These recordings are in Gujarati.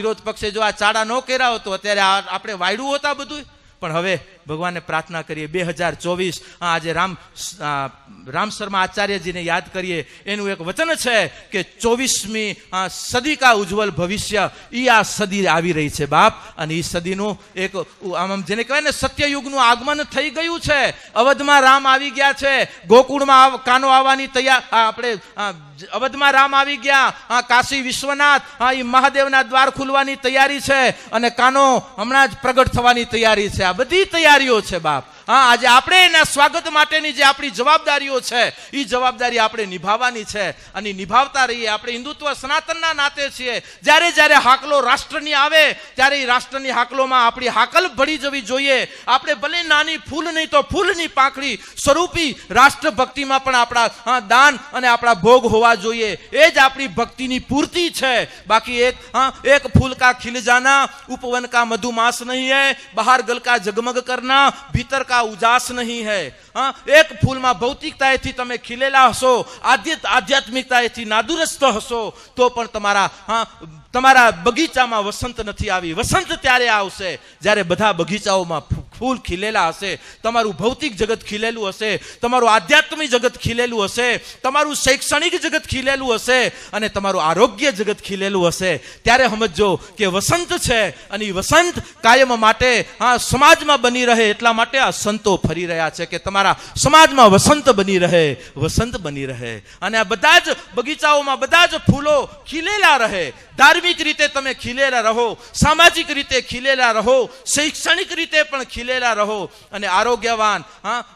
વિરોધ પક્ષે જો આ ચાડા ન કર્યા હોત તો અત્યારે આપણે વાયડું હોતા બધું. પણ હવે ભગવાનને પ્રાર્થના કરીએ 2024 આજે રામ શર્મા આચાર્યજીને યાદ કરીએ. એનું એક વચન છે કે 24મી સદી કા ઉજ્જવલ ભવિષ્ય એ આ સદી આવી રહી છે બાપ. અને એ સદીનું એક આમ જેને કહેવાય ને સત્યયુગનું આગમન થઈ ગયું છે. અવધમાં રામ આવી ગયા છે, ગોકુળમાં કાનો આવવાની તૈયાર, આપણે અવધમાં રામ આવી ગયા, કાશી વિશ્વનાથ એ મહાદેવના દ્વાર ખુલવાની તૈયારી છે, અને કાનો હમણાં જ પ્રગટ થવાની તૈયારી છે. આ બધી તૈયારીઓ છે બાપ. આજે આપણે એના સ્વાગત માટેની જે આપણી જવાબદારીઓ છે એ જવાબદારી આપણે નિભાવવાની છે, અને નિભાવતા રહીએ. આપણે હિન્દુત્વ સનાતનના નાતે છીએ. જ્યારે જ્યારે હાકલો રાષ્ટ્રની આવે ત્યારે એ રાષ્ટ્રની હાકલોમાં આપણી હાકલ ભળી જવી જોઈએ. આપણે ભલે નાની ફૂલ નહીં તો ફૂલની પાંખડી સ્વરૂપી રાષ્ટ્ર ભક્તિમાં પણ આપણા દાન અને આપણા ભોગ હોવા જોઈએ. એ જ આપણી ભક્તિની પૂર્તિ છે. બાકી એક ફૂલ કા ખिल जाना, उपवन का मधुमास नहीं है, बाहर गल का जगमग करना, भीतर का उजास नहीं है. એક ફૂલમાં ભૌતિકતાએથી તમે ખીલેલા હશો, આધ્યાત્મિકતાએથી નાદુરસ્ત હશો તો પણ તમારા બગીચામાં વસંત નથી આવી. વસંત ત્યારે આવશે જ્યારે બધા બગીચાઓમાં ફૂલ ખીલેલા હશે, તમારું ભૌતિક જગત ખીલેલું હશે, તમારું આધ્યાત્મિક જગત ખીલેલું હશે, તમારું શૈક્ષણિક જગત ખીલેલું હશે, અને તમારું આરોગ્ય જગત ખીલેલું હશે. ત્યારે સમજો કે વસંત છે, અને એ વસંત કાયમ માટે સમાજમાં બની રહે એટલા માટે આ સંતો ફરી રહ્યા છે કે તમારા સમાજમાં વસંત બની રહે, વસંત બની રહે. અને આ બધા જ બગીચાઓમાં બધા જ ફૂલો ખીલેલા રહે. ધાર્મિક રીતે તમે ખીલેલા રહો, સામાજિક રીતે ખીલેલા રહો, શૈક્ષણિક રીતે પણ ખીલેલા રહો, અને આરોગ્યવાન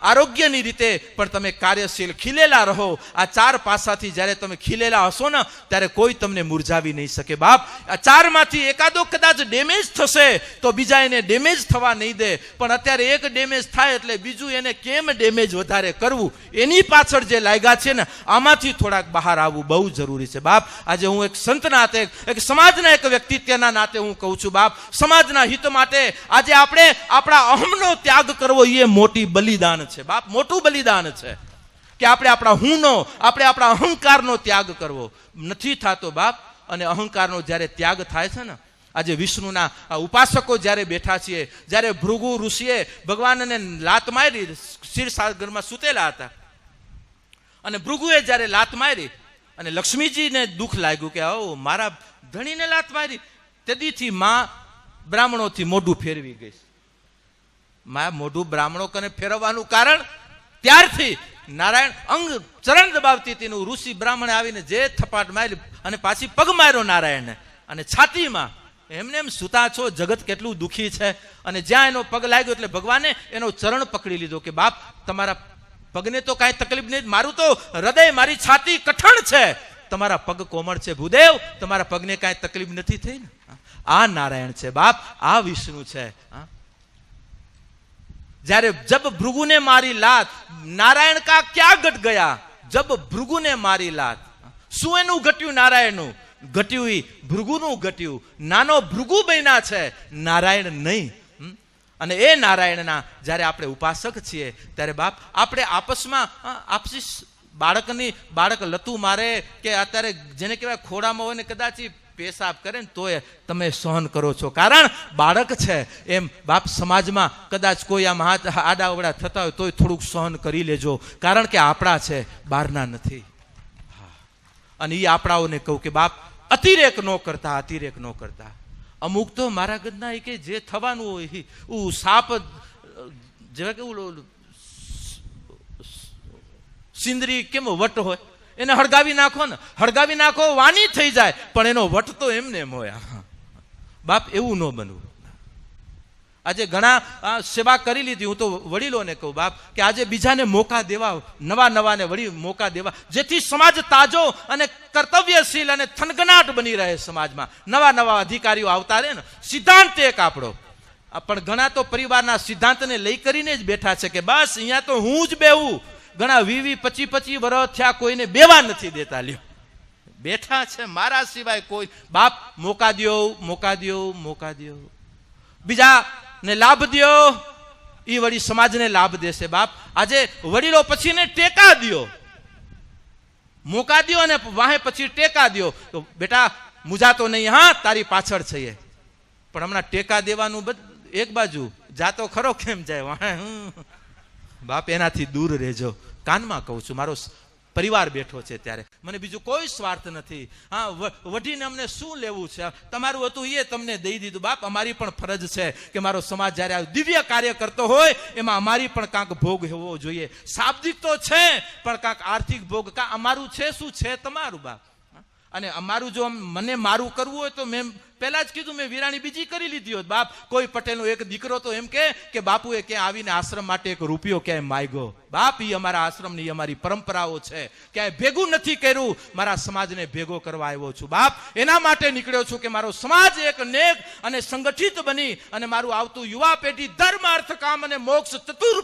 આરોગ્યની રીતે પણ તમે કાર્યશીલ ખીલેલા રહો. આ ચાર પાસાથી જ્યારે તમે ખીલેલા હશો ને ત્યારે કોઈ તમને મુરઝાવી નહીં શકે બાપ. આ ચારમાંથી એકાદો કદાચ ડેમેજ થશે તો બીજા એને ડેમેજ થવા નહીં દે. પણ અત્યારે એક ડેમેજ થાય એટલે બીજું એને કેમ ડેમેજ વધારે કરવું, એની પાછળ જે લાગ્યા છે ને આમાંથી થોડાક બહાર આવવું બહુ જરૂરી છે બાપ. આજે હું એક સંત નાતે, એક સમાજના એક વ્યક્તિત્વના નાતે હું કહું છું બાપ, સમાજના હિત માટે આજે આપણે આપણા અહમનો ત્યાગ કરવો એ મોટી બલિદાન છે બાપ. મોટું બલિદાન છે કે આપણે આપણા હુંનો, આપણે આપણા અહંકારનો ત્યાગ કરવો નથી થતો બાપ. અને અહંકારનો જ્યારે ત્યાગ થાય છે ને, આજે વિષ્ણુના ઉપાસકો જ્યારે બેઠા છીએ, જ્યારે ભૃગુ ઋષિએ ભગવાનને લાત મારી, ક્ષીરસાગરમાં સૂતેલા હતા, અને ભૃગુએ જ્યારે લાત મારી અને લક્ષ્મીજીને દુઃખ લાગ્યું કે મારા ધણીને લાત મારી, તેદીથી માં બ્રાહ્મણોથી મોઢું ફેરવી ગઈ. માં મોઢું બ્રાહ્મણો કને ફેરવવાનું કારણ ત્યારથી નારાયણ અંગ ચરણ દબાવતી તેનું ઋષિ બ્રાહ્મણે આવીને જે થપાટ મારી અને પાછી પગ માર્યો નારાયણને, અને છાતીમાં એમને એમ સૂતા છો, જગત કેટલું દુઃખી છે. અને જ્યાં એનો પગ લાગ્યો એટલે ભગવાને એનો ચરણ પકડી લીધો કે બાપ તમારા પગને તો કાંઈ તકલીફ નહીં, મારું તો હૃદય, મારી છાતી કઠણ છે, તમારા પગ કોમળ છે ભૂદેવ, તમારા પગને કાંઈ તકલીફ નથી થઈ ને. આ નારાયણ છે બાપ, આ વિષ્ણુ છે. જ્યારે જબ ભૃગુને મારી લાત, નારાયણ કા ક્યાં ઘટ ગયા, જબ ભૃગુને મારી લાત. શું એનું ઘટ્યું? નારાયણનું ઘટ્યું, ભૃગુનું ઘટ્યું. નાનો ભૃગુ બન્યા છે, નારાયણ નહીં. અને એ નારાયણના જ્યારે આપણે ઉપાસક છીએ ત્યારે બાપ આપણે આપસમાં આપસી બાળક લતું મારે કે અત્યારે જેને કહેવાય ખોડામાં હોય ને કદાચ પેશાબ કરે ને તોય તમે સહન કરો છો, કારણ બાળક છે. એમ બાપ સમાજમાં કદાચ કોઈ આમ હાથ આડાવડા થતા હોય તોય થોડુંક સહન કરી લેજો, કારણ કે આપણા છે, બહારના નથી. અને એ આપણાઓને કહું કે બાપ અતિરેક ન કરતા, અતિરેક ન કરતા. અમુક તો મારા ગદના કે જે થવાનું હોય સાપ જેવા કે સિંદરી કેમ વટ હોય એને હળગાવી નાખો ને, હળગાવી નાખો વાની થઈ જાય, પણ એનો વટ તો એમને એમ હોય બાપ. એવું ન બનવું. આજે ઘણા સેવા કરી લીધી. હું તો વડીલોને કહું બાપ કે આજે બીજાને મોકા દેવા, નવા નવાને વળી મોકા દેવા, જેથી સમાજ તાજો અને કર્તવ્યશીલ અને થનગનાટ બની રહે. સમાજમાં નવા નવા અધિકારીઓ આવતા રહે ને. સિદ્ધાંત એક આપણો, પણ ઘણા તો પરિવારના સિદ્ધાંતને લઈ કરીને જ બેઠા છે કે બસ અહીંયા તો હું જ બેહું. ઘણા 20-25 વર્ષ થયા કોઈને બેવા નથી દેતા. લ્યો બેઠા છે, મારા સિવાય કોઈ. બાપ મોકા દ્યો, મોકા દ્યો, મોકા દ્યો, બીજા ને લાભ દ્યો, એ વળી સમાજને લાભ દેશે બાપ. આજે વડીલો પછી ને ટેકા દ્યો, મોકા દ્યો અને વાહે પછી ટેકા દ્યો. તો બેટા મુજાતો નહીં, હા તારી પાછળ છે. પણ હમણાં ટેકા દેવાનું એક બાજુ, જાતો ખરો કેમ જાય બાપ, એનાથી દૂર રહેજો. કાનમાં કહું છું, મારો પરિવાર બેઠો છે ત્યારે, મને બીજું કોઈ સ્વાર્થ નથી. હા, વઢીને અમને શું લેવું છે? તમારું હતું એ તમને દઈ દીધું. બાપ, અમારી પણ ફરજ છે કે મારો સમાજ જ્યારે આ દિવ્ય કાર્ય કરતો હોય એમાં અમારી પણ કાંક ભોગ હોવો જોઈએ. શાબ્દિક તો છે, પણ કાંક આર્થિક ભોગ કાં અમારું છે, શું છે તમારું બાપ? અને અમારું જો મને મારું કરવું હોય તો મેં પહેલા જ કીધું, મેં વિરાણી બીજી કરી લીધી હોત બાપ. કોઈ પટેલનો એક દીકરો તો એમ કે બાપુએ ક્યાં આવીને આશ્રમ માટે એક રૂપિયો ક્યાંય માગ્યો બાપ. એ અમારા આશ્રમની અમારી પરંપરાઓ છે, ક્યાંય ભેગું નથી કર્યું. મારા સમાજને ભેગો કરવા આવ્યો છું બાપ. એના માટે નીકળ્યો છું કે મારો સમાજ એક નેક અને સંગઠિત બની અને મારું આવતું યુવા પેઢી ધર્મ, અર્થ, કામ અને મોક્ષ ચતુર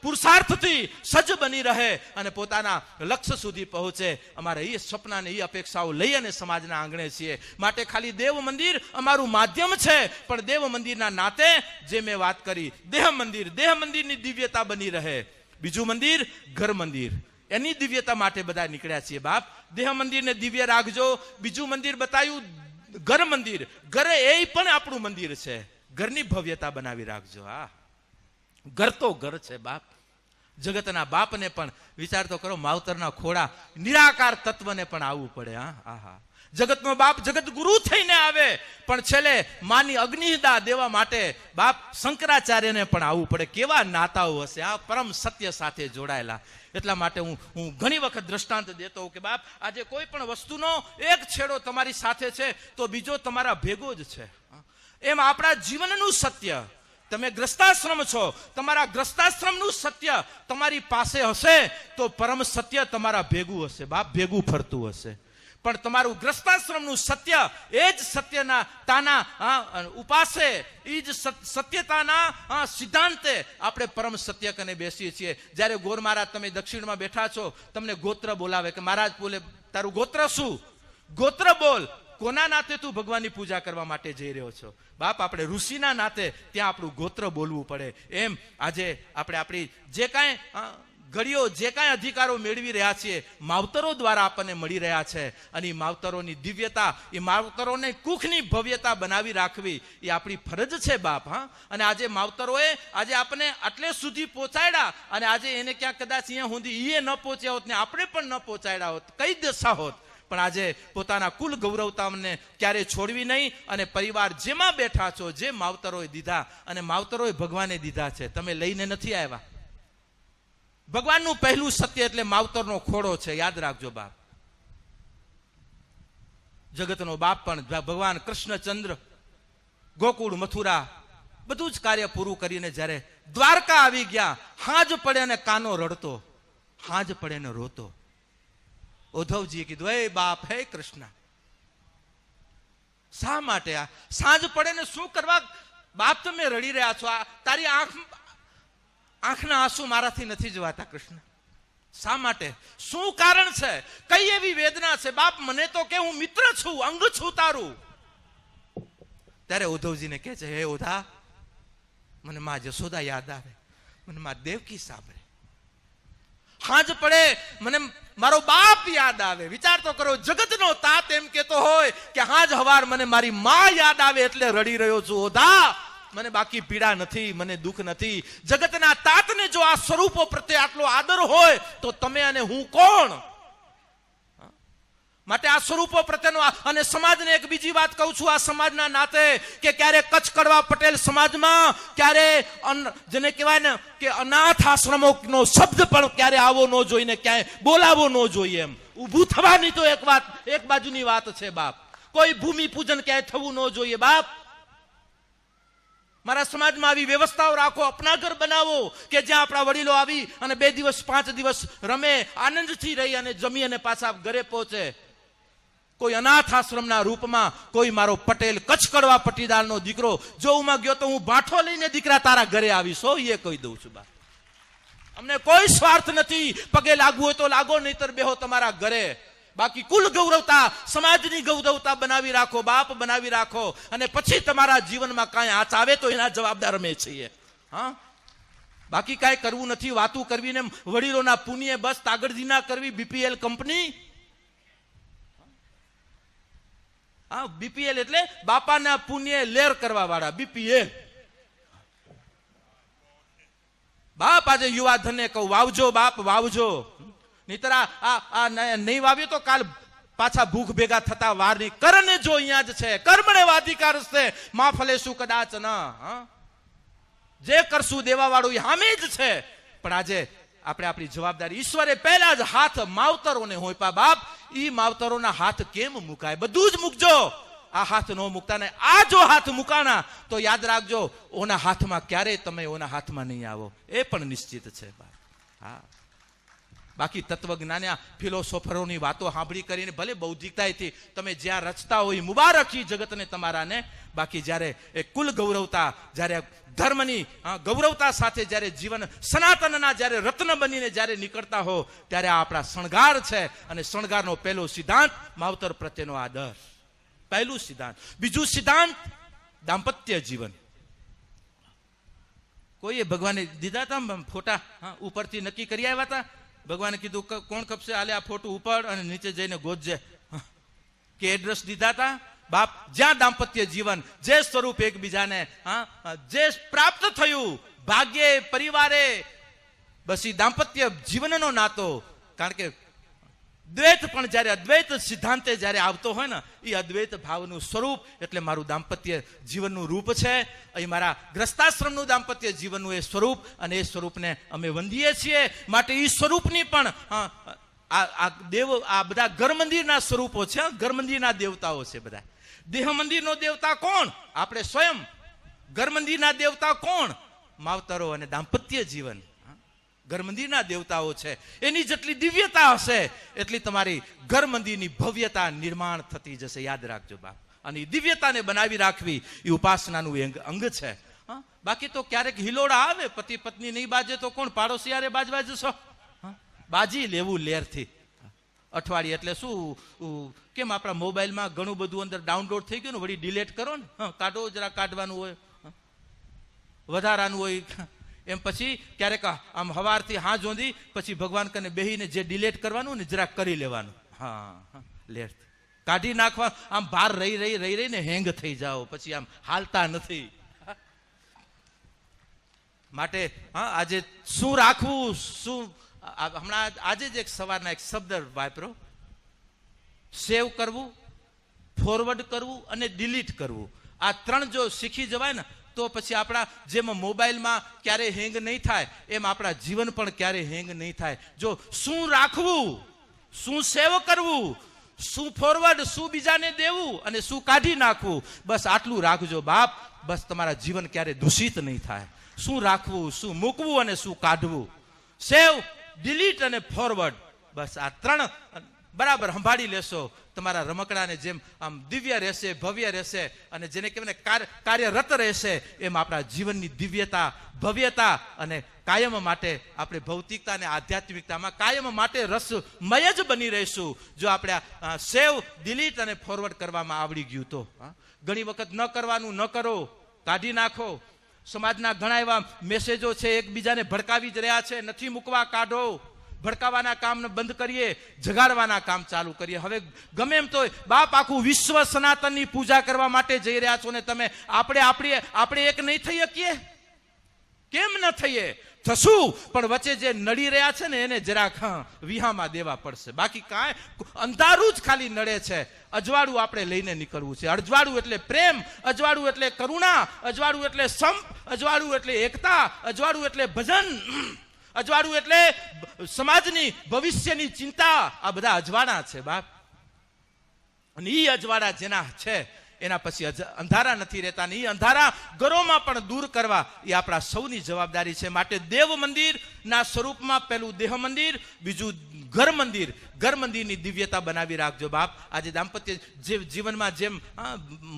પુરુષાર્થથી સજ્જ બની રહે અને પોતાના લક્ષ્ય સુધી પહોંચે. અમારે એ સપનાને એ અપેક્ષાઓ લઈ અને સમાજના આંગણે છીએ. માટે ખાલી દેવ મંદિર અમારું માધ્યમ છે, પણ દેવ મંદિરના નાતે જે મેં વાત કરી, દેહ મંદિરની દિવ્યતા બની રહે. બીજું મંદિર ઘર મંદિર, એની દિવ્યતા માટે બધા નીકળ્યા છીએ બાપ. દેહ મંદિરને દિવ્ય રાખજો. બીજું મંદિર બતાવ્યું ઘર મંદિર. ઘરે એ પણ આપણું મંદિર છે. ઘરની ભવ્યતા બનાવી રાખજો. હા, ઘર તો ઘર છે બાપ. જગતના બાપને પણ વિચાર તો કરો, માવતરના ખોળા નિરાકાર તત્વને પણ આવવું પડે. હા, જગતનો બાપ જગત ગુરુ થઈને આવે, પણ છેલ્લે માની અગ્નિદા દેવા માટે બાપ શંકરાચાર્યને પણ આવવું પડે. કેવા નાતાઓ હશે આ પરમ સત્ય સાથે જોડાયેલા. એટલા માટે હું ઘણી વખત દ્રષ્ટાંત દેતો હોઉં કે બાપ, આજે કોઈ પણ વસ્તુનો એક છેડો તમારી સાથે છે તો બીજો તમારા ભેગો જ છે. એમ આપણા જીવનનું સત્ય, તમે ગ્રસ્તાશ્રમ છો, તમારા ગ્રસ્તાશ્રમનું સત્ય તમારી પાસે હશે તો પરમ સત્ય તમારા ભેગું હશે બાપ, ભેગું ફરતું હશે. પણ તમારું ગ્રસ્તાશ્રમનું સત્ય, એ જ સત્યના તાના ઉપાસે, એ જ સત્યતાના સિદ્ધાંતે આપણે પરમ સત્ય કને બેસીએ છીએ. જ્યારે ગોર મહારાજ તમે દક્ષિણમાં બેઠા છો, તમને ગોત્ર બોલાવે કે મહારાજ બોલે તારું ગોત્ર શું? ગોત્ર બોલ. કોના નાતે તું ભગવાનની પૂજા કરવા માટે જઈ રહ્યો છો બાપ? આપણે ઋષિના નાતે ત્યાં આપણું ગોત્ર બોલવું પડે. એમ આજે આપણે આપણી જે કાંઈ ઘડીઓ, જે કાંઈ અધિકારો મેળવી રહ્યા છીએ, માવતરો દ્વારા આપણને મળી રહ્યા છે. અને એ માવતરોની દિવ્યતા, એ માવતરોને કુખની ભવ્યતા બનાવી રાખવી એ આપણી ફરજ છે બાપ. હા, અને આજે માવતરોએ આજે આપણને આટલે સુધી પહોંચાડ્યા, અને આજે એને ક્યાંક કદાચ અહીંયા સુધી એ ન પહોંચ્યા હોત ને આપણે પણ ન પહોંચાડ્યા હોત, કઈ દશા હોત. પણ આજે પોતાના કુલ ગૌરવતાને ક્યારે છોડવી નહીં. અને પરિવાર જેમાં બેઠા છો, જે માવતરોએ દીધા, અને માવતરોએ ભગવાને દીધા છે, તમે લઈને નથી આવ્યા. ભગવાનનું પહેલું સત્ય એટલે માવતરનો ખોડો છે, યાદ રાખજો બાપ. જગતનો બાપ પણ ભગવાન કૃષ્ણચંદ્ર ગોકુળ, મથુરા બધું જ કાર્ય પૂરું કરીને જ્યારે દ્વારકા આવી ગયા, હાજ પડે ને કાનો રડતો, હાજ પડે ને રોતો. ઉદ્ધવજીએ કીધું, હે બાપ, હે કૃષ્ણ, શા માટે આ સાંજ પડે ને શું કરવા બાપ તમે રડી રહ્યા છો? આ તારી આંખના આંસુ મારાથી નથી જોવાતા કૃષ્ણ. શા માટે? શું કારણ છે? કઈ એવી વેદના છે બાપ? મને તો કે હું મિત્ર છું, અંગ છું તારું. ત્યારે ઉદ્ધવજીને કહે છે, હે ઉધા, મને માં જશોદા યાદ આવે, મને માં દેવકી સાંભળે. હાજ પડે મને મારો બાપ યાદ આવે. વિચાર તો કરો, જગતનો તાત એમ કેતો હોય કે હાજ હવાર મને મારી માં યાદ આવે એટલે રડી રહ્યો છું. ઓધા, મને બાકી પીડા નથી, મને દુઃખ નથી. જગતના તાતને જો આ સ્વરૂપો પ્રત્યે આટલો આદર હોય તો તમે અને હું કોણ? માટે આ સ્વરૂપો પ્રત્યેનો, અને સમાજને એક બીજી વાત કહું છું આ સમાજના નાતે, કે ક્યારે કચ્છ કડવા પટેલ સમાજમાં ક્યારે જેને કહેવાય ને કે અનાથ આશ્રમોનો શબ્દ પણ ક્યારે આવો ન જોઈને ક્યાંય બોલાવો ન જોઈએ. એમ ઊભું થવાની તો એક બાજુની વાત છે બાપ. કોઈ ભૂમિ પૂજન ક્યાંય થવું ન જોઈએ બાપ. મારા સમાજમાં આવી વ્યવસ્થાઓ રાખો, અપના ઘર બનાવો કે જ્યાં આપણા વડીલો આવી અને 2 દિવસ 5 દિવસ રમે, આનંદથી રહી અને જમી અને પાછા ઘરે પહોંચે. કોઈ અનાથ આશ્રમના રૂપમાં કોઈ મારો પટેલ, કચ્છ કડવા પટીદારનો દીકરો જો હું ગયો તો હું બાંઠો લઈને દીકરા તારા ઘરે આવીશ, એ કહી દઉં છું બા. અમને કોઈ સ્વાર્થ નથી. પગે લાગવું હોય તો લાગો, નહીતર બેહો તમારા ઘરે. બાકી કુલ ગૌરવતા, સમાજની ગૌરવતા બનાવી રાખો બાપ, બનાવી રાખો. અને પછી તમારા જીવનમાં કાંઈ આંચ આવે તો એના જવાબદાર અમે છીએ. હા, બાકી કાંઈ કરવું નથી. વાતું કરવી ને વડીલોના પુણ્ય બસ તાગડજી ના કરવી. બીપીએલ કંપની હા, બીપીએલ એટલે બાપાના પુણ્ય લેર કરવા વાળા, બીપીએલ. બાપ આજે યુવા ધનને કહું, વાવજો બાપ, વાવજો. નહીતર આ નહીં વાવ્યો તો કાલ પાછા ભૂખ ભેગા થતા વાર નહીં. કરને જો અહીંયા જ છે, કર્મણે વાધિકાર છે, માં ફલેશું કદાચ ન. જે કરશું દેવા વાળું સામે જ છે. પણ આજે આપણે આપણી જવાબદારી, ઈશ્વરે પહેલા જ હાથ માવતરોને હોઈપા બાપ, ઈ માવતરોના હાથ કેમ મુકાય? બધું જ મૂકજો. આ હાથ નો મુકતા ને આ જો હાથ મુકાના તો યાદ રાખજો, ઓના હાથમાં ક્યારેય તમે ઓના હાથમાં નહીં આવો, એ પણ નિશ્ચિત છે. હા, બાકી તત્વજ્ઞાન ફિલોસોફરોની વાતો સાંભળી કરીને ભલે બૌદ્ધિકતાથી તમે જ્યાં રચતા હોય મુબારકી જગતને તમારાને, બાકી જ્યારે એ કુલ ગૌરવતા, જ્યારે ધર્મની ગૌરવતા સાથે જ્યારે જીવન સનાતનના જ્યારે રત્ન બનીને જ્યારે નીકળતા હો, ત્યારે આ આપણા શણગાર છે. અને શણગારનો પહેલો સિદ્ધાંત માવતર પ્રત્યેનો આદર, પહેલું સિદ્ધાંત. બીજું સિદ્ધાંત દાંપત્ય જીવન. કોઈએ ભગવાને દીધા હતા ફોટા, ઉપરથી નક્કી કરી આવ્યા હતા. ભગવાને કીધું કોણ ખપશે, આલે આ ફોટો ઉપર અને નીચે જઈને ગોતજે, કે એડ્રેસ દીધા હતા. બાપ, જ્યાં દાંપત્ય જીવન, જે સ્વરૂપ એકબીજાને જે પ્રાપ્ત થયું ભાગ્યે, પરિવારે, બસ એ દાંપત્ય જીવનનો નાતો. કારણ કે દ્વૈત પણ જ્યારે અદ્વૈત સિદ્ધાંતે જ્યારે આવતો હોય ને, એ અદ્વૈત ભાવનું સ્વરૂપ એટલે મારું દાંપત્ય જીવનનું રૂપ છે. અહીં મારા ગ્રસ્તાશ્રમનું દાંપત્ય જીવનનું એ સ્વરૂપ, અને એ સ્વરૂપને અમે વંદીએ છીએ. માટે એ સ્વરૂપની પણ આ બધા ઘર મંદિરના સ્વરૂપો છે, ઘર મંદિરના દેવતાઓ છે બધા. દેહ મંદિરનો દેવતા કોણ? આપણે સ્વયં. ઘર મંદિરના દેવતા કોણ? માવતરો અને દાંપત્ય જીવન ઘર મંદિરના દેવતાઓ છે. એની જેટલી દિવ્યતા હશે એટલી તમારી ઘર મંદિરની ભવ્યતા નિર્માણ થતી જશે. યાદ રાખજો બાપ. અને એ દિવ્યતાને બનાવી રાખવી એ ઉપાસનાનું અંગ છે. બાકી તો ક્યારેક હિલોડા આવે, પતિ પત્ની નહીં બાજે તો કોણ પાડોશી યારે બાજવા જશો? બાજી લેવું લેરથી. અઠવાડિયે એટલે શું, કેમ આપણા મોબાઈલમાં ઘણું બધું અંદર ડાઉનલોડ થઈ ગયું ને, વળી ડિલેટ કરો ને, કાઢો, જરા કાઢવાનું હોય, વધારાનું હોય. એમ પછી ક્યારેક આમ હવારથી હા જોંધી પછી ભગવાન કને બેહીને જે ડિલેટ કરવાનું ને જરાક કરી લેવાનું. હા, લેટ કાઢી નાખવા. આમ ભાર રહીને હેંગ થઈ જાઓ, પછી આમ હાલતા નથી. માટે આજે શું રાખવું, શું હમણાં આજે જ એક સવારના એક શબ્દ વાપરો, સેવ કરવું, ફોરવર્ડ કરવું અને ડિલીટ કરવું. આ ત્રણ જો શીખી જવાય ને તો પછી આપણા જેમ મોબાઈલમાં ક્યારે હેંગ નહીં થાય, એમ આપણા જીવન પણ ક્યારે હેંગ નહીં થાય. જો શું રાખવું, શું સેવ કરવું, શું ફોરવર્ડ, શું બીજાને દેવું અને શું કાઢી નાખવું, બસ આટલું રાખજો બાપ. બસ તમારા જીવન ક્યારે દૂષિત નહીં થાય. શું રાખવું, શું મૂકવું અને શું કાઢવું, સેવ, ડિલીટ અને ફોરવર્ડ, બસ આ ત્રણ બરાબર સંભાળી લેશો, તમારા રમકડાને જેમ આમ દિવ્ય રહેશે, ભવ્ય રહેશે, અને જેને કહેવાય કાર્યરત રહેશે, એમ આપણા જીવનની દિવ્યતા, ભવ્યતા અને કાયમ માટે આપણે ભૌતિકતા અને આધ્યાત્મિકતામાં કાયમ માટે રસમય જ બની રહીશું. જો આપણે સેવ, ડિલીટ અને ફોરવર્ડ કરવામાં આવડી ગયું તો. ઘણી વખત ન કરવાનું ન કરો, કાઢી નાખો. સમાજના ઘણા એવા મેસેજો છે એકબીજાને ભડકાવી જ રહ્યા છે, નથી મૂકવા, કાઢો. ભડકાવાના કામને બંધ કરીએ, જગાડવાના કામ ચાલુ કરીએ. હવે ગમે એમ તો બાપ આખું વિશ્વ સનાતનની પૂજા કરવા માટે જઈ રહ્યા છો ને તમે, આપણે એક નહીં થઈ શકીએ? કેમ ન થઈએ? થશું, પણ વચ્ચે જે નડી રહ્યા છે ને એને જરાક વિહામાં દેવા પડશે. બાકી કાંઈ અંધારું જ ખાલી નડે છે. અજવાળું આપણે લઈને નીકળવું છે. અજવાળું એટલે પ્રેમ, અજવાળું એટલે કરુણા, અજવાળું એટલે સંપ, અજવાળું એટલે એકતા, અજવાળું એટલે ભજન, અજવાળું એટલે સમાજની ભવિષ્યની ચિંતા. આ બધા અજવાળા છે બાપ. અને એ અજવાળા જેના છે એના પછી અંધારા નથી રહેતા. ને એ અંધારા ઘરોમાં પણ દૂર કરવા એ આપણા સૌની જવાબદારી છે. માટે દેવ મંદિરના સ્વરૂપમાં પહેલું દેહ મંદિર, બીજું ઘર મંદિર. ઘર મંદિરની દિવ્યતા બનાવી રાખજો બાપ. આજે દાંપત્ય જીવનમાં જેમ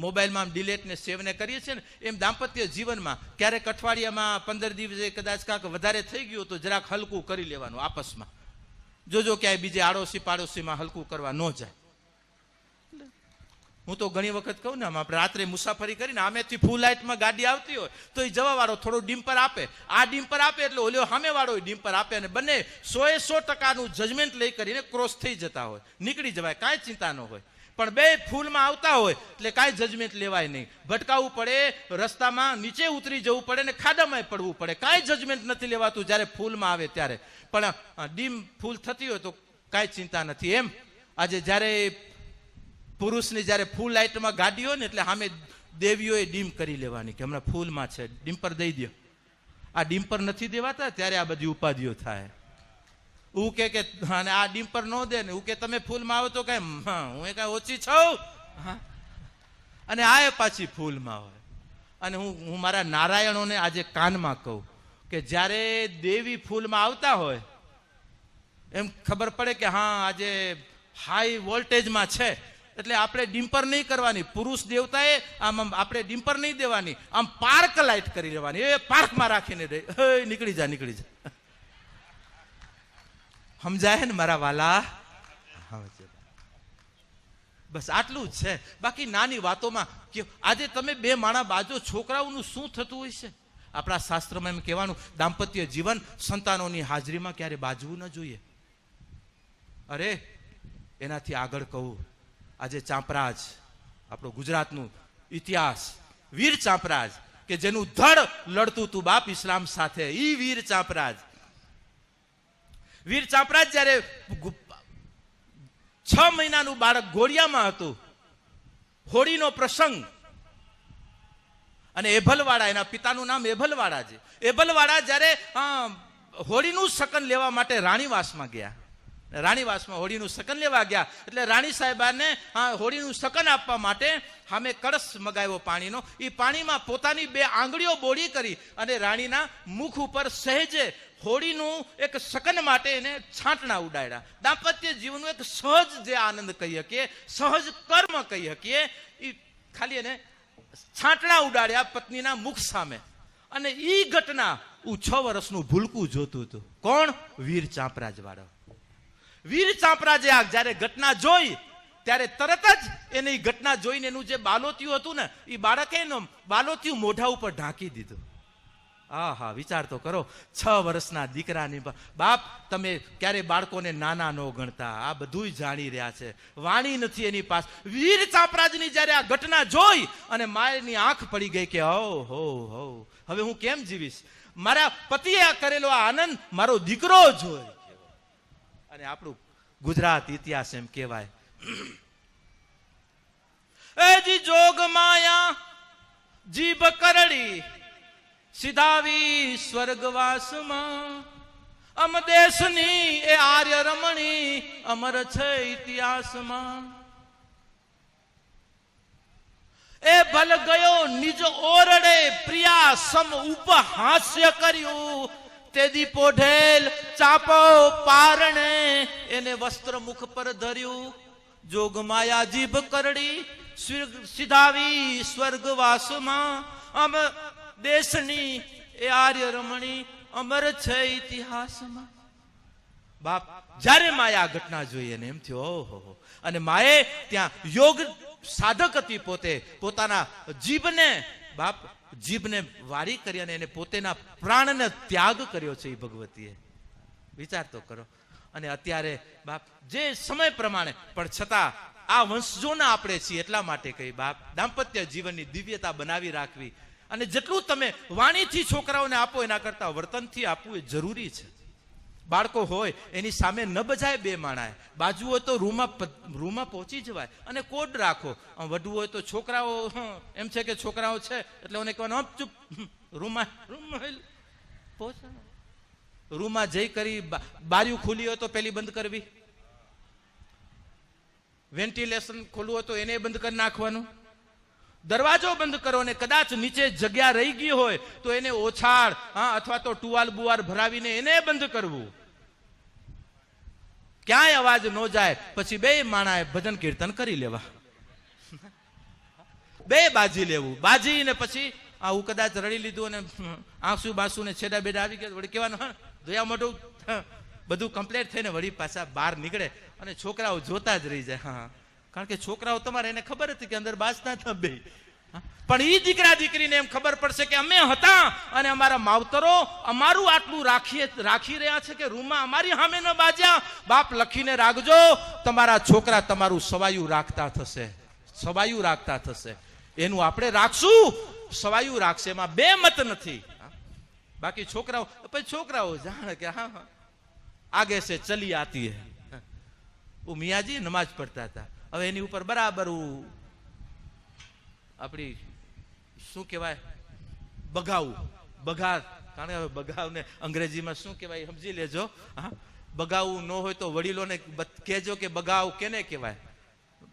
મોબાઈલમાં ડિલેટ ને સેવ ને કરીએ છીએ ને, એમ દાંપત્ય જીવનમાં ક્યારેક અઠવાડિયામાં 15 દિવસે કદાચ કાંક વધારે થઈ ગયું તો જરાક હલકું કરી લેવાનું આપસમાં. જોજો ક્યાંય બીજે આડોશી પાડોશીમાં હલકું કરવા ન જાય. હું તો ઘણી વખત કહું ને, આપણે રાત્રે મુસાફરી કરીને આમેથી ફૂલ લાઇટમાં ગાડી આવતી હોય તો એ જવા વાળો થોડો ડીમ્પર આપે, આ ડીમ્પર આપે એટલે ઓલ્યો સામે વાળો ડીમ્પર આપે, અને બંને 100% જજમેન્ટ લઈ કરીને ક્રોસ થઈ જતા હોય, નીકળી જવાય, કાંઈ ચિંતા ન હોય. પણ બે ફૂલમાં આવતા હોય એટલે કાંઈ જજમેન્ટ લેવાય નહીં. ભટકાવવું પડે, રસ્તામાં નીચે ઉતરી જવું પડે ને ખાડામાં પડવું પડે. કાંઈ જજમેન્ટ નથી લેવાતું જ્યારે ફૂલમાં આવે ત્યારે. પણ ડીમ ફૂલ થતી હોય તો કાંઈ ચિંતા નથી. એમ આજે જ્યારે પુરુષની જ્યારે ફૂલ લાઇટમાં ગાડી હોય ને એટલે સામે દેવીઓએ ડીમ કરી લેવાની કે હમણાં ફૂલમાં છે, ડીમ્પર દઈ દો. આ ડીમ્પર નથી દેવાતા ત્યારે આ બધી ઉપાધિઓ થાય. હું કે અને આ ડીમ્પર ન દે ને હું કે તમે ફૂલમાં આવો તો કઈ હું કઈ ઓછી છું. અને આ પાછી ફૂલમાં હોય. અને હું મારા નારાયણોને આજે કાનમાં કહું કે જ્યારે દેવી ફૂલમાં આવતા હોય એમ ખબર પડે કે હા આજે હાઈ વોલ્ટેજમાં છે એટલે આપણે ડિમ્પર નહીં કરવાની. પુરુષ દેવતાએ આમ આપણે ડિમ્પર નહીં દેવાની, આમ પાર્ક લાઇટ કરી લેવાની. એ પાર્કમાં રાખીને નીકળી જા નીકળી જા. સમજાય ને મારા વાલા? બસ આટલું જ છે. બાકી નાની વાતોમાં આજે તમે બે માણા બાજો છોકરાઓનું શું થતું હોય છે? આપણા શાસ્ત્રમાં એમ કહેવાનું દાંપત્ય જીવન સંતાનોની હાજરીમાં ક્યારે બાજવું ન જોઈએ. અરે એનાથી આગળ કહું, આજે ચાંપરાજ આપણો ગુજરાતનું ઇતિહાસ, વીર ચાંપરાજ કે જેનું ધડ લડતું તું બાપ ઇસ્લામ સાથે, ઈ વીર ચાંપરાજ. વીર ચાંપરાજ જ્યારે 6 મહિનાનું બાળક ઘોડિયામાં હતું, હોળીનો પ્રસંગ, અને એભલવાડા, એના પિતાનું નામ એભલવાડા છે. એભલવાડા જ્યારે હોળીનું શકન લેવા માટે રાણીવાસમાં ગયા, રાણીવાસમાં હોળીનું શકન લેવા ગયા એટલે રાણી સાહેબાને હોળીનું શકન આપવા માટે સામે કળશ મગાવ્યો પાણીનો. એ પાણીમાં પોતાની 2 આંગળીઓ બોળી કરી અને રાણીના મુખ ઉપર સહેજે હોળીનું એક શકન માટે એને છાંટણા ઉડાડ્યા. દાંપત્ય જીવનનું એક સહજ જે આનંદ કહી શકીએ, સહજ કર્મ કહી શકીએ, એ ખાલી એને છાંટણા ઉડાડ્યા પત્નીના મુખ સામે. અને એ ઘટના 6 વર્ષનું ભૂલકું જોતું હતું. કોણ? વીર ચાંપરાજ વાળો. વીર ચાંપરાજે આ જ્યારે ઘટના જોઈ ત્યારે તરત જ એને એ ઘટના જોઈને એનું જે બાલોતિયું હતું ને એ બાળકે એનું બાલોતિયું મોઢા ઉપર ઢાંકી દીધું. હા, વિચાર તો કરો. 6 વર્ષના દીકરાની બાપ, તમે ક્યારે બાળકોને નાના ન ગણતા. આ બધું જાણી રહ્યા છે, વાણી નથી એની પાસે. વીર ચાંપરાજની જ્યારે આ ઘટના જોઈ અને માયની આંખ પડી ગઈ કે હો હવે હું કેમ જીવીશ? મારા પતિએ આ કરેલો આ આનંદ મારો દીકરો જોઈ. અને આપણું ગુજરાત ઇતિહાસ એમ કહેવાય, એજી જોગ માયા જીભ કરડી સીધાવી સ્વર્ગવાસમાં. અમ દેશની એ આર્ય રમણી અમર છે ઇતિહાસમાં. એ ભલ ગયો નિજ ઓરડે પ્રિયા સમ ઉપહાસ્ય કર્યું. તેદી પોઢેલ ચાપો પારણે એને વસ્ત્ર મુખ પર ધર્યું. જોગ માયા જીભ કરડી સીધાવી સ્વર્ગવાસમાં. અમ દેશની એ આર્ય રમણી અમર છે ઇતિહાસમાં. બાપ જ્યારે માયા ઘટના જોઈ એને એમ થયો ઓહો. અને માએ ત્યાં યોગ સાધક હતી, પોતે પોતાના જીભને બાપ જીભને વારી કરી અને એને પોતેના પ્રાણને ત્યાગ કર્યો છે એ ભગવતીએ. વિચાર તો કરો. અને અત્યારે બાપ જે સમય પ્રમાણે પણ છતાં આ વંશજોના આપણે છીએ એટલા માટે કહી બાપ દાંપત્ય જીવનની દિવ્યતા બનાવી રાખવી. અને જેટલું તમે વાણીથી છોકરાઓને આપો એના કરતા વર્તનથી આપવું એ જરૂરી છે. બાળકો હોય એની સામે ન બજાય 2 માણાએ. બાજુ હોય તો રૂમમાં પહોંચી જવાય અને કોડ રાખો. વડવું હોય તો છોકરાઓ એમ છે કે છોકરાઓ છે એટલે મને કહેવાનું ચૂપ, રૂમમાં રૂમમાં જઈ કરી બારીઓ ખુલી હોય તો પેલી બંધ કરવી, વેન્ટિલેશન ખોલવું હોય તો એને બંધ કરી નાખવાનું, દરવાજો બંધ કરો. અને કદાચ નીચે જગ્યા રહી ગઈ હોય તો એને ઓછાળ અથવા તો ટુવાલ બુવાર ભરાવીને એને બંધ કરવું, ક્યાંય અવાજ ન જાય. પછી 2 માણાએ ભજન કીર્તન કરી લેવા, 2 બાજી લેવું. બાજી ને પછી હું કદાચ રડી લીધું અને આંસુ બાસુ ને છેડા બેડા આવી ગયા વળી કહેવાનું ધોયા મોઢું બધું કમ્પ્લીટ થઈને વળી પાછા બહાર નીકળે અને છોકરાઓ જોતા જ રહી જાય. કારણ કે છોકરાઓ તમારે એને ખબર હતી કે અંદર બાજતા હતા 2 પણ ઈ દીકરા દીકરીને એમ ખબર પડશે કે અમે હતા અને અમારા માવતરો અમારું આટલું રાખી રહ્યા છે કે રૂમમાં અમારી સામે ન બાજ્યા. બાપ લખીને રાખજો, તમારા છોકરા તમારું સવાયું રાખતા થશે. એનું આપણે રાખશું, સવાયું રાખશે. એમાં બે મત નથી. બાકી છોકરાઓ જાણે કે હા આગે સે ચલી આતી હે. મિયાજી નમાજ પડતા હતા, હવે એની ઉપર બરાબર આપણી શું કહેવાય બગાવ, કારણ કે હવે બગાવને અંગ્રેજીમાં શું કહેવાય સમજી લેજો. હા, બગાવું ન હોય તો વડીલોને કહેજો કે બગાવ કેને કહેવાય.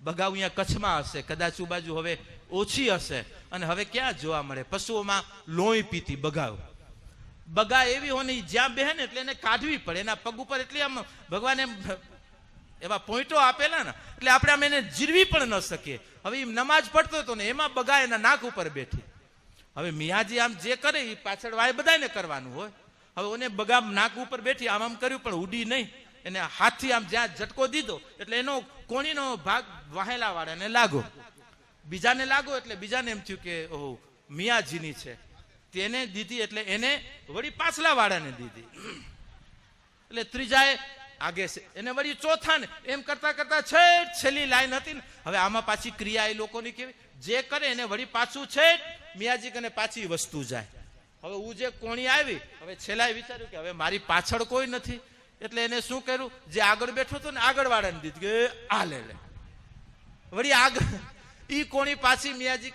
બગાવ અહીંયા કચ્છમાં હશે, કદાચ બાજુ હવે ઓછી હશે. અને હવે ક્યાં જોવા મળે? પશુઓમાં લોહી પીતી બગા એવી હોય જ્યાં બેહે ને એટલે એને કાઢવી પડે. એના પગ ઉપર એટલી આમ ભગવાને એવા પોઈન્ટો આપેલા ને એટલે આપણે આમ એને જીરવી પણ ન શકીએ. હવે એ નમાજ પડતો હતો ને એમાં બગા એના નાક ઉપર બેઠી. હવે મિયાજી આમ જે કરે એ પાછળ વાય બધાને કરવાનું હોય. હવે ઓને બગા નાક ઉપર બેઠી આમ કર્યું પણ ઉડી નહીં. એને હાથથી આમ જ્યાં ઝટકો દીધો એટલે એનો કોણીનો ભાગ વાહેલા વાળાને લાગો, બીજાને લાગો એટલે બીજાને એમ થયું કે ઓહો મિયાજીની છે. તેને દીધી એટલે એને વળી પાછલા વાળાને દીધી. એટલે ત્રીજાએ આગે એને વળી ચોથાને એમ કરતા કરતા છેલ્લી લાઈન હતી ને. હવે આમાં પાછી ક્રિયા એ લોકોની કેવી, જે કરે એને વળી પાછું મિયાજી કને પાછી વસ્તુ જાય. હવે હું જે કોણી આવી, હવે છેલ્લાએ વિચાર્યું કે હવે મારી પાછળ કોઈ નથી એટલે એને શું કર્યું, જે આગળ બેઠો હતો ને આગળ વાળાને દીધું કે આ લે વળી આગળ ઈ કોણી પાછી મિયાજી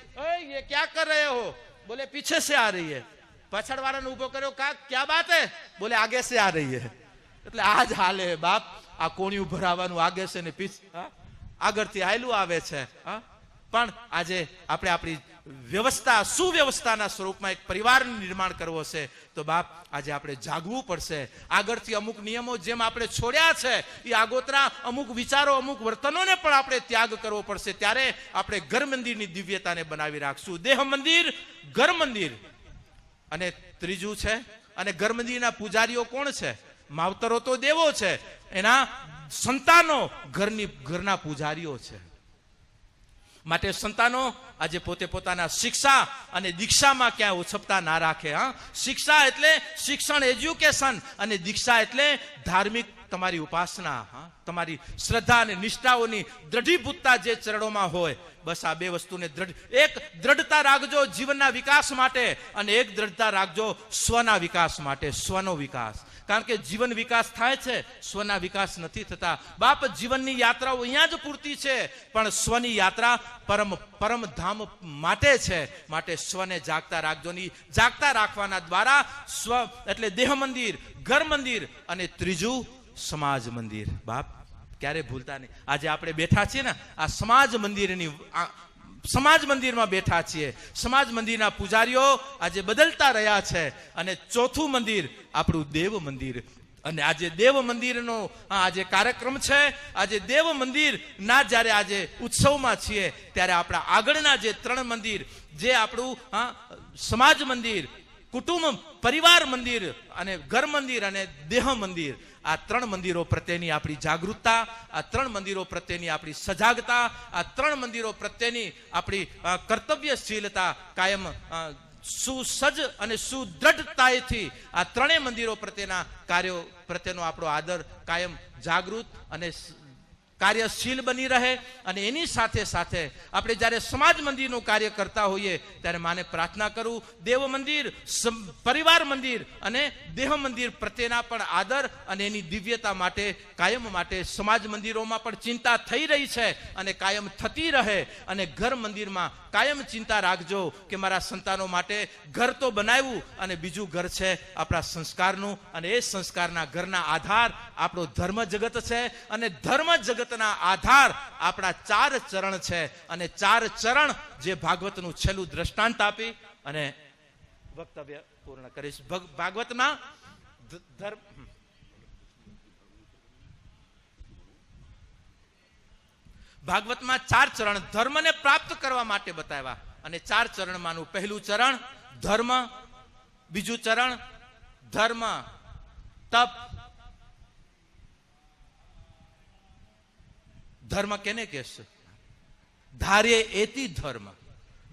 ये क्या कर रहे हो? बोले पीछे से आ रही है. પાછળ વાળાને ઉભો કર્યો, ક્યા બાત હે? બોલે આગે સે આ રહી હે. એટલે આ જ હાલે બાપ, આ કોણિયું ભરાવાનું આગે છે ને આગળથી હાયલું આવે છે. પણ આજે આપણે આપણી વ્યવસ્થા સુવ્યવસ્થાના સ્વરૂપમાં એક પરિવારનું નિર્માણ કરવો છે તો બાપ આજે આપણે જાગવું પડશે. આગળથી અમુક નિયમો જેમ આપણે છોડ્યા છે એ આગોતરા અમુક વિચારો અમુક વર્તનોને પણ આપણે ત્યાગ કરવો પડશે. ત્યારે આપણે ઘર મંદિરની દિવ્યતાને બનાવી રાખશું. દેહ મંદિર, ઘર મંદિર. અને ત્રીજું છે, અને ઘર મંદિરના પૂજારીઓ કોણ છે? માવતરો તો દેવો છે, એના સંતાનો ઘરના પૂજારીઓ છે. માટે સંતાનો આજે પોતે પોતાના શિક્ષા અને દીક્ષામાં ક્યાંય ઉછપતા ના રાખે. શિક્ષા એટલે શિક્ષણ, એજ્યુકેશન, અને દીક્ષા એટલે ધાર્મિક તમારી ઉપાસના, તમારી શ્રદ્ધા અને નિષ્ઠાઓની દ્રઢીભૂતતા જે ચરણોમાં હોય. બસ આ બે વસ્તુને એક દ્રઢતા રાખજો જીવનના વિકાસ માટે, અને એક દ્રઢતા રાખજો સ્વના વિકાસ માટે, સ્વનો વિકાસ. કારણ કે જીવન વિકાસ થાય છે, સ્વના વિકાસ નથી થતા. બાપ જીવનની યાત્રાઓ અહીંયા જ પૂરતી છે, પણ સ્વની યાત્રા પરમ ધામ માટે છે. માટે સ્વને જાગતા રાખજો. ની જાગતા રાખવાના દ્વારા સ્વ એટલે દેહ મંદિર, ઘર મંદિર, અને ત્રીજું સમાજ મંદિર. બાપ ક્યારે ભૂલતા નહીં. આજે આપણે બેઠા છીએ ને આ સમાજ મંદિરમાં બેઠા છીએ. સમાજ મંદિરના પૂજારીઓ આજે બદલતા રહ્યા છે. અને ચોથું મંદિર આપણું દેવ મંદિર. અને આજે દેવ મંદિરનો આજે કાર્યક્રમ છે. આજે દેવ મંદિર ના જ્યારે આજે ઉત્સવમાં છીએ ત્યારે આપણા આગળના જે 3 મંદિર, જે આપણું સમાજ મંદિર, કુટુંબ પરિવાર મંદિર અને ઘર મંદિર અને દેહ મંદિર, આ 3 મંદિરો પ્રત્યેની આપણી જાગૃતતા, આ 3 મંદિરો પ્રત્યેની આપણી સજાગતા, આ 3 મંદિરો પ્રત્યેની આપણી કર્તવ્યશીલતા કાયમ સુસજ્જ અને સુદ્રઢતાથી આ 3 મંદિરો પ્રત્યેના કાર્યો પ્રત્યેનો આપણો આદર કાયમ જાગૃત અને કાર્યશીલ બની રહે. અને એની સાથે સાથે આપણે જ્યારે સમાજ મંદિરનું કાર્ય કરતા હોઈએ ત્યારે માને પ્રાર્થના કરું, દેવ મંદિર, પરિવાર મંદિર અને દેહ મંદિર પ્રત્યેના પણ આદર અને એની દિવ્યતા માટે કાયમ માટે સમાજ મંદિરોમાં પણ ચિંતા થઈ રહી છે અને કાયમ થતી રહે. અને ઘર મંદિરમાં કાયમ ચિંતા રાખજો કે મારા સંતાનો માટે ઘર તો બનાવ્યું, અને બીજું ઘર છે આપણા સંસ્કારનું, અને એ સંસ્કારના ઘરના આધાર આપણો ધર્મ જગત છે. અને ધર્મ જગતના આધાર આપણા 4 ચરણ છે. અને 4 ચરણ જે ભાગવતનું છેલ્લું દ્રષ્ટાંત આપી અને વક્તવ્ય પૂર્ણ કરીશ. ભાગવતમાં ભાગવતમાં 4 ચરણ ધર્મને પ્રાપ્ત કરવા માટે બતાવ્યા. અને 4 ચરણમાંનું પહેલું ચરણ ધર્મ, બીજું ચરણ ધર્મ તપ. ધર્મ કેને કહેશે? ધાર્ય એતિ ધર્મ.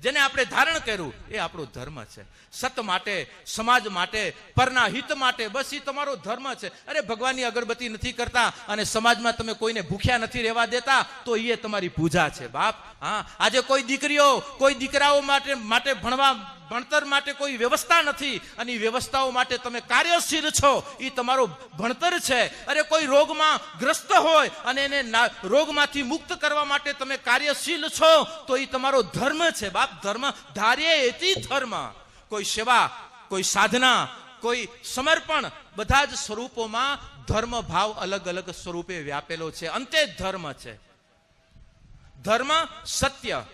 જેને આપણે ધારણ કર્યું એ આપણો ધર્મ છે. સત માટે, સમાજ માટે, પરના હિત માટે, બસ એ તમારો ધર્મ છે. અરે ભગવાનની અગરબત્તી નથી કરતા અને સમાજમાં તમે કોઈને ભૂખ્યા નથી રહેવા દેતા તો એ તમારી પૂજા છે બાપ. હા, આજે કોઈ દીકરીઓ, કોઈ દીકરાઓ માટે ભણતર માટે કોઈ વ્યવસ્થા નથી અને એ વ્યવસ્થાઓ માટે તમે કાર્યશીલ છો, એ તમારો ભણતર છે. અરે કોઈ રોગમાં ગ્રસ્ત હોય અને એને રોગમાંથી મુક્ત કરવા માટે તમે કાર્યશીલ છો તો એ તમારો ધર્મ છે બાપ. ધર્મ ધાર્ય એથી ધર્મ. કોઈ સેવા, કોઈ સાધના, કોઈ સમર્પણ, બધા જ સ્વરૂપોમાં ધર્મ ભાવ અલગ અલગ સ્વરૂપે વ્યાપેલો છે. અંતે ધર્મ છે. ધર્મ, સત્ય,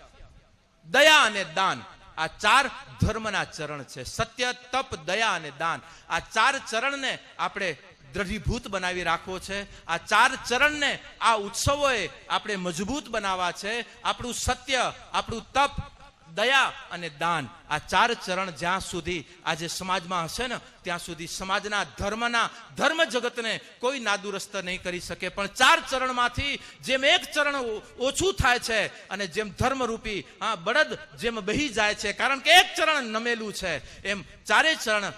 દયા અને દાન, આ ચાર ધર્મના ચરણ છે. સત્ય, તપ, દયા અને દાન, આ ચાર ચરણને આપણે દ્રઢીભૂત બનાવી રાખવો છે. આ ચાર ચરણને આ ઉત્સવોએ આપણે મજબૂત બનાવવા છે. આપણું સત્ય, આપણું તપ, દયા અને દાન, આ ચાર ચરણ જ્યાં સુધી આજે સમાજમાં હશે ને ત્યાં સુધી સમાજના ધર્મ જગતને કોઈ નાદુરસ્ત નહીં કરી શકે. પણ ચાર ચરણમાંથી જેમ એક ચરણ ઓછું થાય છે અને જેમ ધર્મરૂપી બળદ જેમ બહી જાય છે, કારણ કે એક ચરણ નમેલું છે, એમ ચારે ચરણ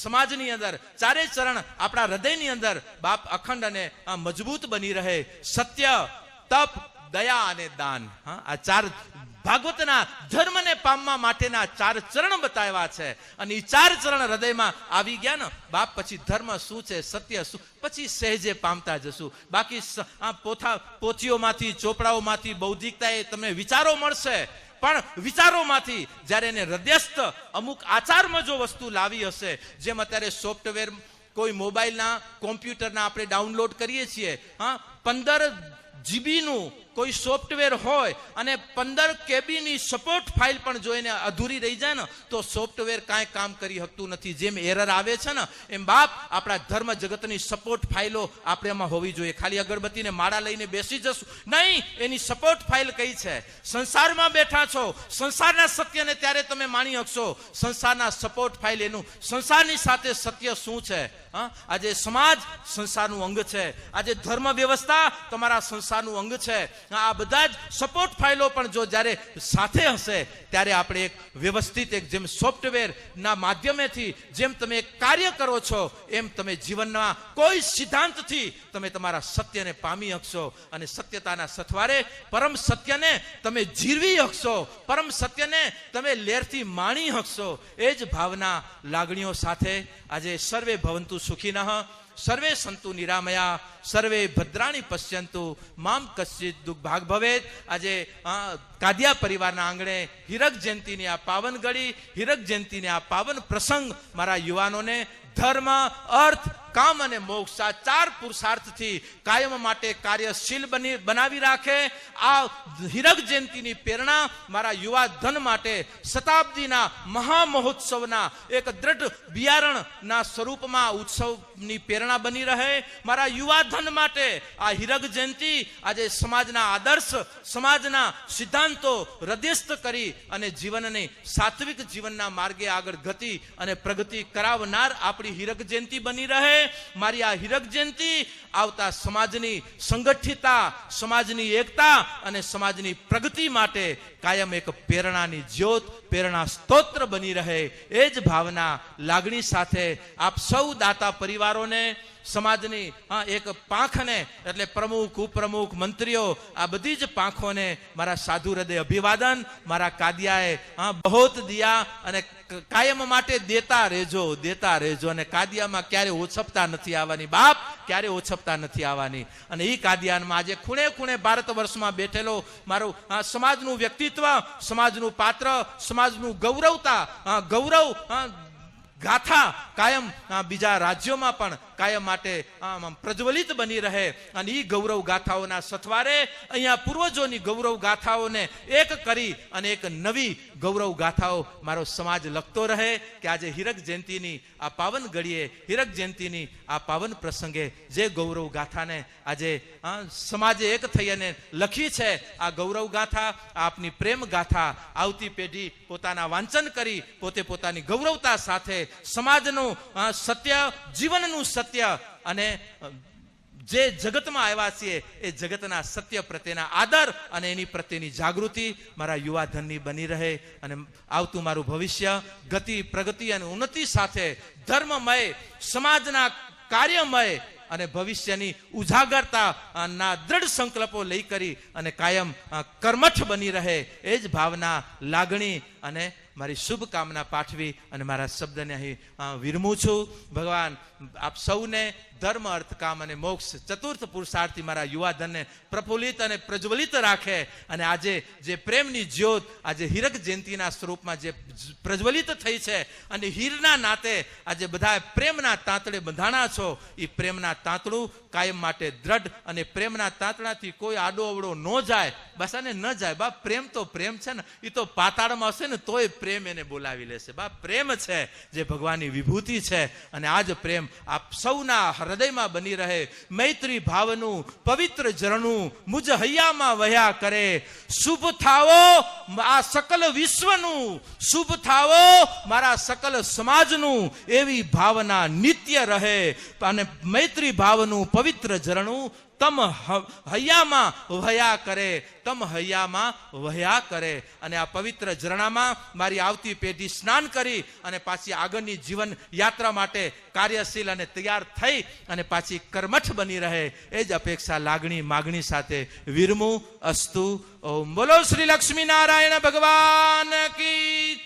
સમાજની અંદર, ચારે ચરણ આપણા હૃદયની અંદર બાપ અખંડ અને મજબૂત બની રહે. સત્ય, તપ, દયા અને દાન, આ ચાર ભાગવતના ધર્મને પામવા માટેના ચાર ચરણ બતાવ્યા છે. અને એ ચાર ચરણ હૃદયમાં આવી ગયા ને બાપ, પછી ધર્મ શું છે, સત્ય શું, પછી સહેજે પામતા જશું. બાકી પોથીઓમાંથી, ચોપડાઓમાંથી બૌદ્ધિકતા એ તમને વિચારો મળશે, પણ વિચારોમાંથી જ્યારે એને હૃદયસ્થ અમુક આચારમાં જો વસ્તુ લાવી હશે, જેમ અત્યારે સોફ્ટવેર કોઈ મોબાઈલના, કોમ્પ્યુટરના આપણે ડાઉનલોડ કરીએ છીએ, 15 GB નું કોઈ સોફ્ટવેર હોય અને 15 KB ની સપોર્ટ ફાઇલ પણ જો એને અધૂરી રહી જાય ને તો સોફ્ટવેર કાંઈ કામ કરી શકતું નથી. જેમ એરર આવે છે ને એમ બાપ આપણા ધર્મ જગતની સપોર્ટ ફાઇલો આપણે એમાં હોવી જોઈએ. ખાલી અગરબત્તીને માળા લઈને બેસી જશું નહીં, એની સપોર્ટ ફાઇલ કઈ છે. સંસારમાં બેઠા છો, સંસારના સત્યને ત્યારે તમે માણી શકશો. સંસારના સપોર્ટ ફાઇલ એનું સંસારની સાથે સત્ય શું છે. આજે સમાજ સંસારનું અંગ છે, આજે ધર્મ વ્યવસ્થા તમારા સંસારનું અંગ છે. આ બધા જ સપોર્ટ ફાઇલો પણ જો જ્યારે સાથે હશે ત્યારે આપણે એક વ્યવસ્થિત, એક જેમ સોફ્ટવેર ના માધ્યમેથી જેમ તમે એક કાર્ય કરો છો એમ તમે જીવનના કોઈ સિદ્ધાંતથી તમે તમારા સત્યને પામી શકશો અને સત્યતાના સથવારે પરમ સત્યને તમે જીરવી શકશો, પરમ સત્યને તમે લેરથી માણી શકશો. એ જ ભાવના, લાગણીઓ સાથે આજે સર્વે ભવંતુ સુખીનઃ, સર્વે સંતુ નિરામયા, સર્વે ભદ્રાણી પશ્યંતુ મામ કશ્ચિત દુઃખ ભાગ ભવેત. આજે કાદિયા પરિવારના આંગણે હીરક જયંતિની આ પાવન ઘડી, હીરક જયંતિની આ પાવન પ્રસંગ મારા યુવાનોને ધર્મ, અર્થ, કામ અને મોક્ષ, આ ચાર પુરુષાર્થથી કાયમ માટે કાર્યશીલ બનાવી રાખે. આ હીરક જયંતિની પ્રેરણા મારા યુવા ધન માટે શતાબ્દીના મહામહોત્સવના એક દ્રઢ બિયારણના સ્વરૂપમાં ઉત્સવની પ્રેરણા બની રહે. મારા યુવા ધન માટે આ હીરક જયંતિ આજે સમાજના આદર્શ, સમાજના સિદ્ધાંતો હૃદયસ્થ કરી અને જીવનને સાત્વિક જીવનના માર્ગે આગળ ગતિ અને પ્રગતિ કરાવનાર આપણી હીરક જયંતિ બની રહે. મારી આ હીરક જયંતિ આવતા સમાજની સંગઠિતતા, સમાજની એકતા અને સમાજની પ્રગતિ માટે કાયમ એક પ્રેરણાની જ્યોત, પ્રેરણા સ્તોત્ર બની રહે. એ જ ભાવના, લાગણી સાથે આપ સૌ દાતા પરિવારોને, સમાજની એક પાંખને એટલે પ્રમુખ, ઉપપ્રમુખ, મંત્રીઓ, આ બધી જ પાંખોને મારા સાધુ હૃદય અભિવાદન. મારા કાદિયાએ બહોત દિયા અને કાયમ માટે દેતા રહેજો અને કાદિયામાં ક્યારે ઓછપતા નથી આવવાની બાપ, ક્યારે ઓછપતા નથી આવવાની. અને એ કાદિયાનમાં આજે ખૂણે ખૂણે ભારત વર્ષમાં બેઠેલો મારું સમાજનું વ્યક્તિત્વ, સમાજનું પાત્ર, સમાજનું ગૌરવ ગાથા કાયમ બીજા રાજ્યોમાં પણ કાયમ માટે પ્રજ્વલિત બની રહે. અને એ ગૌરવ ગાથાઓના સથવારે અહીંયા પૂર્વજોની ગૌરવ ગાથાઓને એક કરી અને એક નવી ગૌરવ ગાથાઓ મારો સમાજ લખતો રહે. કે આજે હીરક જયંતિની આ પાવન ઘડીએ, હીરક જયંતિની આ પાવન પ્રસંગે જે ગૌરવ ગાથાને આજે સમાજે એક થઈ અને લખી છે, આ ગૌરવ ગાથા, આપની પ્રેમ ગાથા આવતી પેઢી પોતાના વાંચન કરી પોતે પોતાની ગૌરવતા સાથે સમાજનું સત્ય, જીવનનું સત્ય અને જે જગતમાં આવ્યા છીએ એ જગતના સત્ય પ્રત્યેના આદર અને એની પ્રત્યેની જાગૃતિ મારા યુવાધનની બની રહે અને આવતું મારું ભવિષ્ય ગતિ પ્રગતિ અને ઉન્નતિ સાથે ધર્મમય સમાજના કાર્યમય અને ભવિષ્યની ઉજાગરતાના દ્રઢ સંકલ્પો લઈ કરી અને કાયમ કર્મઠ બની રહે એ જ ભાવના લાગણી અને મારી શુભકામના પાઠવી અને મારા શબ્દને અહીં વિરમું છું. ભગવાન આપ સૌને ધર્મ અર્થ કામ અને મોક્ષ ચતુર્થ પુરુષાર્થી મારા યુવાધનને પ્રફુલ્લિત અને પ્રજ્વલિત રાખે અને આજે જે પ્રેમની જ્યોત આજે હીરક જયંતિના સ્વરૂપમાં જે પ્રજ્વલિત થઈ છે અને હીરના નાતે આજે બધા પ્રેમના તાંતડે બંધાણા છો એ પ્રેમના તાંતડું કાયમ માટે દ્રઢ અને પ્રેમના તાંતડાથી કોઈ આડો અવડો ન જાય. બસ આને ન જાય બા. પ્રેમ તો પ્રેમ છે ને, એ તો પાતાળમાં હશે ને તોય પ્રેમ એને બોલાવી લેશે. બા પ્રેમ છે જે ભગવાનની વિભૂતિ છે અને આ જ પ્રેમ આપ સૌના હૃદયમાં બની રહે. મૈત્રી ભાવનું પવિત્ર ઝરણું મુજ હૈયામાં વહ્યા કરે. શુભ થાવો આ સકલ વિશ્વનું, શુભ થાવો મારા સકલ સમાજનું, એવી ભાવના નિત્ય રહે અને મૈત્રી ભાવનું પવિત્ર ઝરણું તમ હૈયામાં વહ્યા કરે, તમ હૈયામાં વહ્યા કરે. અને આ પવિત્ર ઝરણામાં મારી આવતી પેઢી સ્નાન કરી અને પાછી આગળની જીવન યાત્રા માટે કાર્યશીલ અને તૈયાર થઈ અને પાછી કર્મઠ બની રહે એ જ અપેક્ષા લાગણી માગણી સાથે વિરમું. અસ્તુ. ઓમ. બોલો શ્રી લક્ષ્મી નારાયણ ભગવાન કી,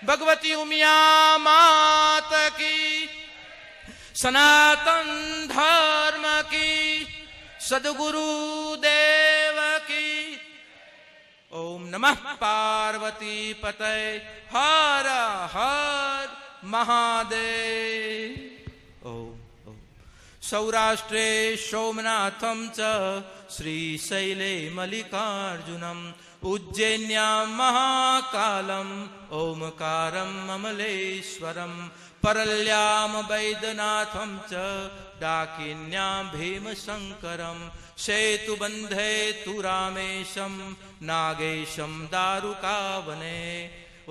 ભગવતી ઉમિયા માત કી, સનાતન ધર્મ કી, સદગુરુ દેવ કી. ઓમ નમઃ પાર્વતી પતય હર હર મહાદેવ. ઓમ. સૌરાષ્ટ્રે સોમનાથમ ચ શ્રીશૈલે મલ્લિકાર્જુનમ ઉજ્જૈન્યામ મહાકાલમ ઓમકારમ અમલેશ્વરમ પરલ્યામ વૈદ્યનાથમ ચ ડાકિન્યામ ભીમશંકરમ સેતુબંધે તુ રામેશમ નાગેશમ દારુકાવને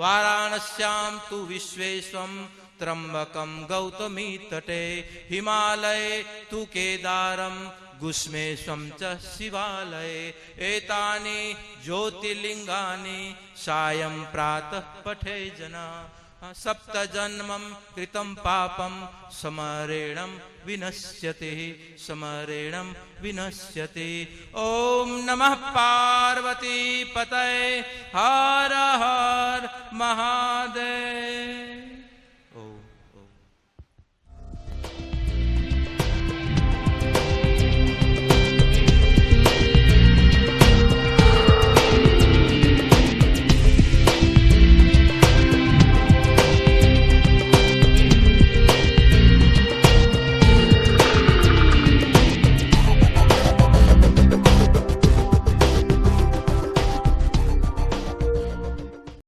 વારાણસ્યામ તુ વિશ્વેશ્વમ ત્રંબકમ ગૌતમી તટે હિમાલય તુ કેદારમ ગુષ્મેશમ ચ શિવાલય એતાની જ્યોતિર્લિંગાની સાયં પ્રાતઃ પઠે જના સપ્ત જન્મમ કૃતમ પાપમ સમરેણમ વિનશ્યતિ, સમરેણમ વિનશ્યતિ. ઓમ નમઃ પાર્વતી પતય હર હર મહાદેવ.